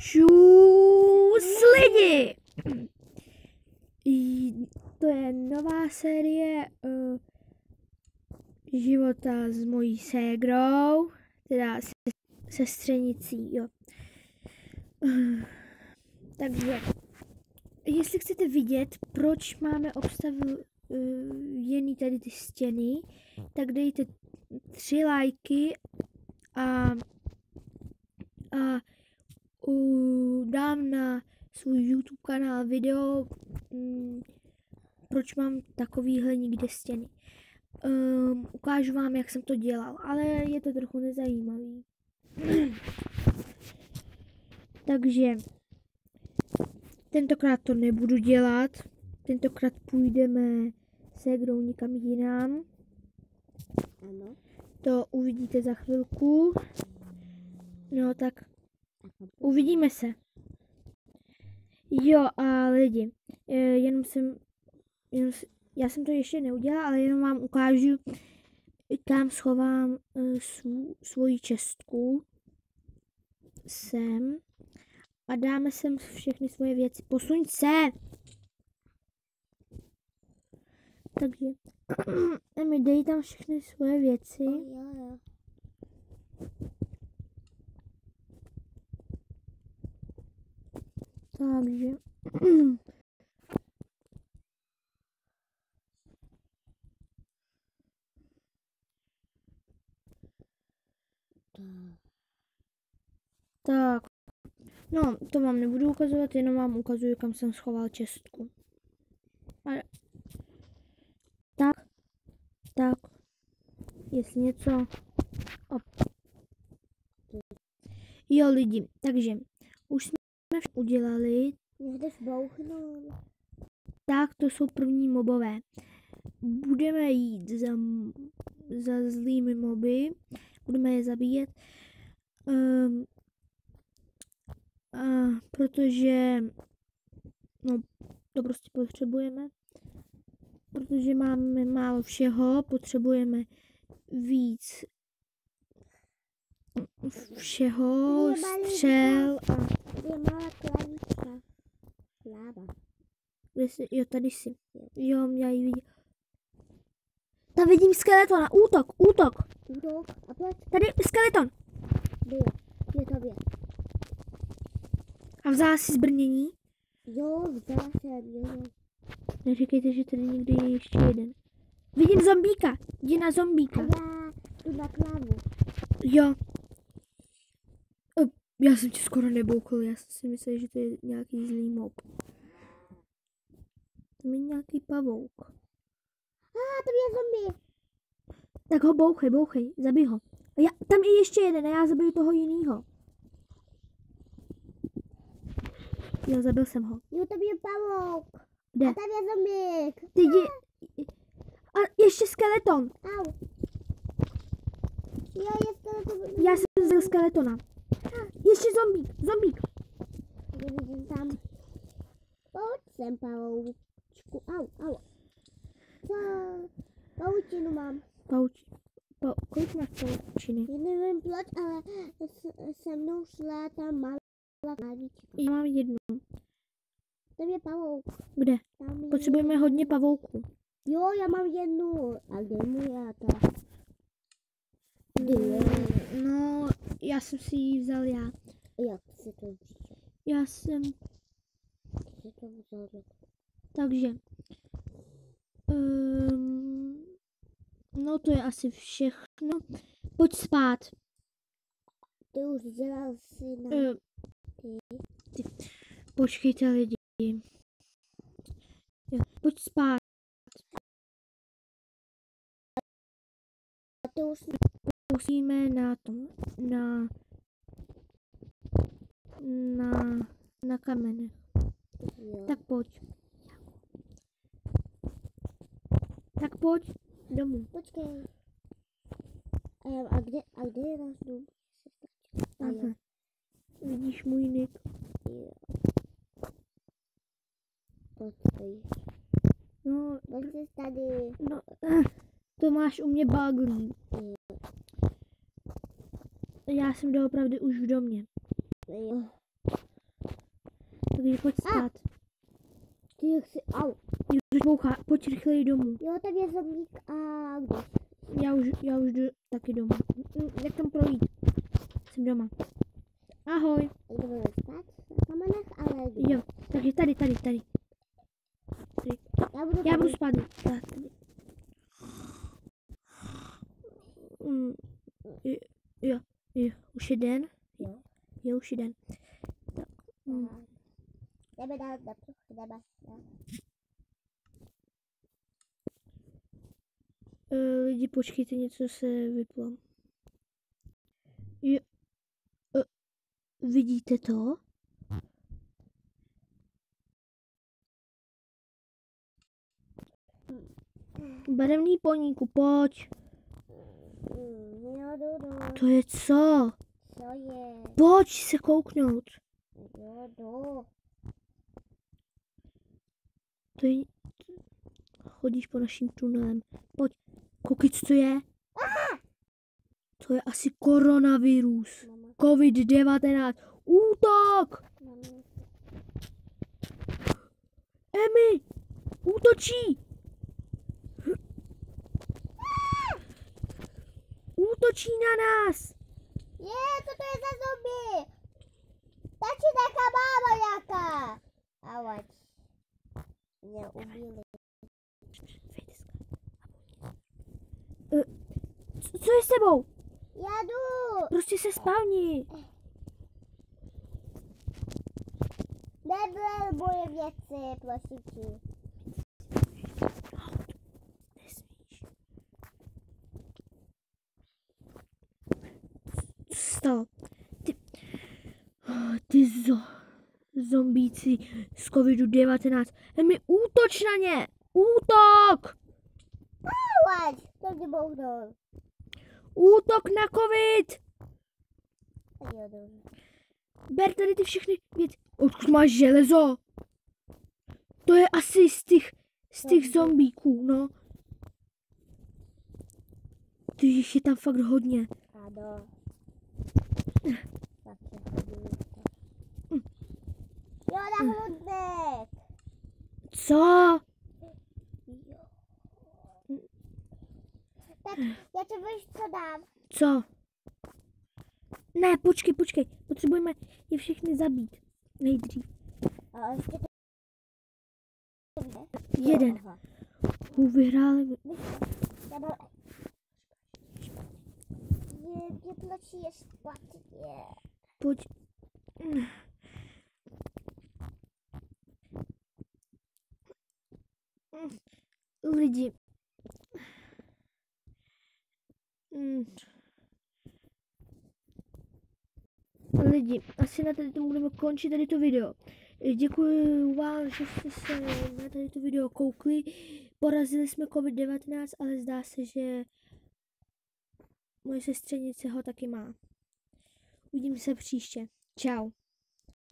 Čus lidi! To je nová série života s mojí ségrou, teda sestřenicí, jo. Takže, jestli chcete vidět, proč máme obstavěný tady ty stěny, tak dejte 3 lajky a dám na svůj YouTube kanál video, proč mám takovýhle nikde stěny. Ukážu vám, jak jsem to dělal, ale je to trochu nezajímavý. Takže tentokrát to nebudu dělat. Tentokrát půjdeme ségrou někam jinam. Ano. To uvidíte za chvilku. No tak uvidíme se. Jo a lidi, já jsem to ještě neudělala, ale jenom vám ukážu, kam schovám svoji čestku. Sem. A dáme sem všechny svoje věci. Posuň se! Takže mi dej tam všechny svoje věci. Jo. Takže tak, no, to vám nebudu ukazovat, jenom vám ukazuju, kam jsem schoval čestku. Tak, jestli něco. Jo lidi, takže už jsme udělali. Jdeš bouchnout. Tak, to jsou první mobové. Budeme jít za zlými moby, budeme je zabíjet. Protože to prostě potřebujeme. Protože máme málo všeho, potřebujeme víc všeho, střel a... Je malá klavička. Láva. Jo, tady si. Jo, já ji vidím. Tam vidím skeletona. Útok. Útok. A pojď. Tady skeleton. Je to věc. A vzala si zbrnění? Jo, vzala jsem, jo. Neříkejte, že tady někde je ještě jeden. Vidím zombíka. Jdi na zombíka. A já jdu na klávu. Jo. Já jsem tě skoro nebouchl. Já jsem si myslel, že to je nějaký zlý mob. Tam je nějaký pavouk. To je zombie. Tak ho bouchej. Zabij ho. Tam je ještě jeden a já zabiju toho jinýho. Jo, zabil jsem ho. Jo, tam je pavouk. Kde? A tam je zombík. A ještě skeleton. Au. Jo, je skeleton. Já jsem zabil skeletona. Ještě zombík. Vidím tam. Pojď sem, pavoučku. Au. Co? Pavučinu mám. Kolik máš pavučiny? Já nevím proč, ale se mnou šla ta malá klávička. Já mám jednu. Tam je pavouk. Kde? Tam je... Potřebujeme hodně pavouků. Jo, já mám jednu. A kde mu já ta? No, já jsem si ji vzal já. Jak se to vzal? Já jsem... Se to vzal? Takže... no to je asi všechno. Pojď spát. Ty už dělal si na... Počkejte lidi. Jo, pojď spát. A ty už... Musíme na tom, na kamenech. Jo. Tak pojď domů. Počkej. A kde je náš dům? Takhle. Vidíš můj nick? Jo. Počkej. No, Pojď tady. no, to máš u mě baglí. Já jsem doopravdy už v domě. Jo. Takže pojď spát. Ty chci, au. Už bouchá, pojď rychleji domů. Jo, tam je zombík a kdo? Já už jdu taky domů. Jak tam projít? Jsem doma. Ahoj. Jdu spát v kamenech, ale kdo? Jo, takže tady. Já budu spát. Tady. Jo, už je den. Jo, už je den. Tak. Jdeme dál, jdeme. Lidi, počkejte, něco se vyplo. Jo. Vidíte to? Barevný poníku, pojď. To je co? Co je? Pojď se kouknout. Jo, jdu. To je... Chodíš po naším tunelem. Pojď, koukej, co to je? To je asi koronavirus. COVID-19. Útok! Emi! Útočí! Útočí na nás! Co to je za zombie? Tači taká máma jaká. Auč. Mě ubili. Co je s tebou? Já jdu. Prostě se spavni. Nebyl moje věci, prosím tě. Nesmíš. Co se stalo? Ty zombíci z COVID-19. Emi, útoč na ně! Útok! Auč, to mě bouchnul. Útok na COVID! Jo, jdu. Ber tady ty všechny věci. Odkud máš železo? To je asi z těch zombíků, no. Ty jich je tam fakt hodně. Ano. Tak je hodně. Jo, na hludnek. Co? Jo. Tak, já ti víš, co dám. Co? Ne, počkej. Potřebujeme je všechny zabít. Nejdřív. A ještě to... Jeden. Aha. Vyhráli. Je tlačí je špatně. Pojď. Lidi. Lidi, asi na tady to budeme končit tady to video. Děkuji vám, že jste se na tady to video koukli. Porazili jsme COVID-19, ale zdá se, že moje sestřenice ho taky má. Uvidíme se příště. Čau.